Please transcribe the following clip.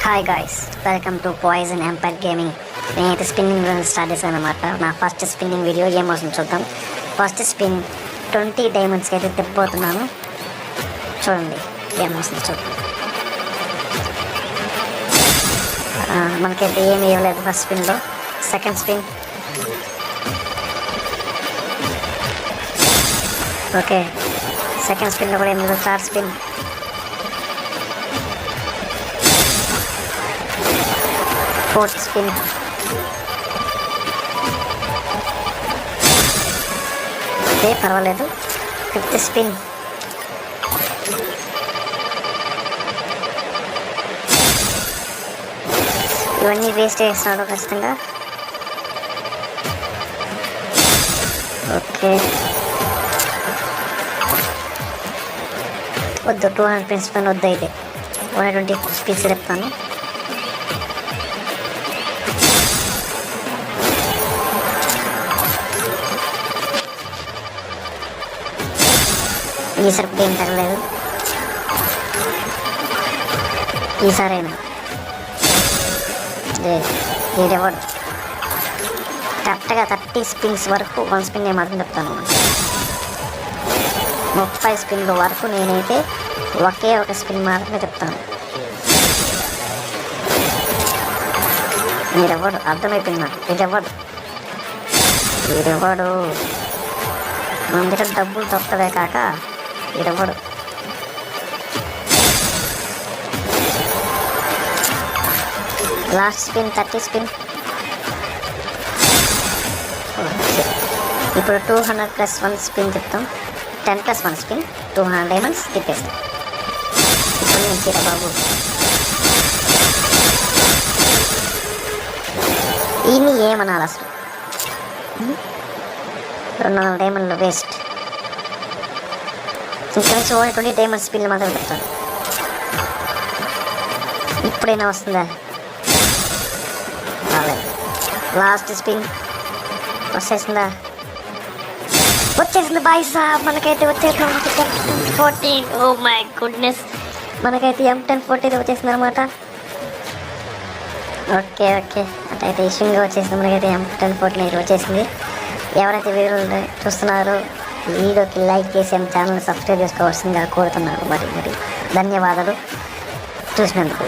Hi guys, welcome to Poison Empire Gaming. నేనైతే spinning start చేశాను అనమాట. నా ఫస్ట్ స్పిన్నింగ్ వీడియో ఏమవుతుంది చూద్దాం. ఫస్ట్ స్పిన్ 20 డైమండ్స్కి అయితే తిప్పబోతున్నాను. చూడండి ఏమవుతుంది చూద్దాం. మనకైతే ఏమి ఇవ్వలేదు ఫస్ట్ స్పిన్లో. సెకండ్ స్పిన్ ఓకే, సెకండ్ స్పిన్లో కూడా ఏమి లేదు. Third spin fourth spin okay పర్వాలేదు. ఫిఫ్త్ స్పిన్ ఇవన్నీ వేస్ట్ చేస్తున్నాడు ఖచ్చితంగా. ఓకే వద్దు, 200 స్పిన్స్ పైన వద్దు. అయితే 120 స్పిన్స్ చెప్తాను. ఈసారి ఏం తగ్గలేదు. ఈసారైనా ఏడెవడు కరెక్ట్గా 30 స్పిన్స్ వరకు 1 స్పిన్ నేను మాత్రం చెప్తాను. 30 స్పిన్ల వరకు నేనైతే ఒకే ఒక స్పిన్ మాత్రమే చెప్తాను. మీరెవడు అర్థమైపోయింది నాకు. వీడెవడు మన దగ్గర డబ్బులు తొక్కడే కాక వీడెవడు. Last spin 30 spin. ఇప్పుడు 200+1 స్పిన్ చెప్తాం. 10+1 స్పిన్ 200 డైమండ్స్ తిప్పేస్తాం. ఇప్పుడు నేను చీర బాబు ఈయన్ని ఏమనాలి అసలు. 200 డైమండ్లు వేస్ట్. ఇంకా 20 డైమండ్స్ స్పిన్ మాత్రం చెప్తాను. ఇప్పుడైనా వస్తుందా? రాలేదు. లాస్ట్ స్పిన్ వచ్చేసిందా? వచ్చేసింది బాయ్ సాబ్. మనకైతే వచ్చేసిన 14. ఓ మై గుడ్నెస్, మనకైతే M1014 వచ్చేసింది అనమాట. ఓకే అటైతే ఇష్యూగా వచ్చేసింది. మనకైతే M1014 వచ్చేసింది. ఎవరైతే వీడియోలు చూస్తున్నారో వీడియోకి లైక్ చేసి ఛానల్ని సబ్స్క్రైబ్ చేసుకోవాల్సిందిగా కోరుతున్నాను. మరి ధన్యవాదాలు చూసినందుకు.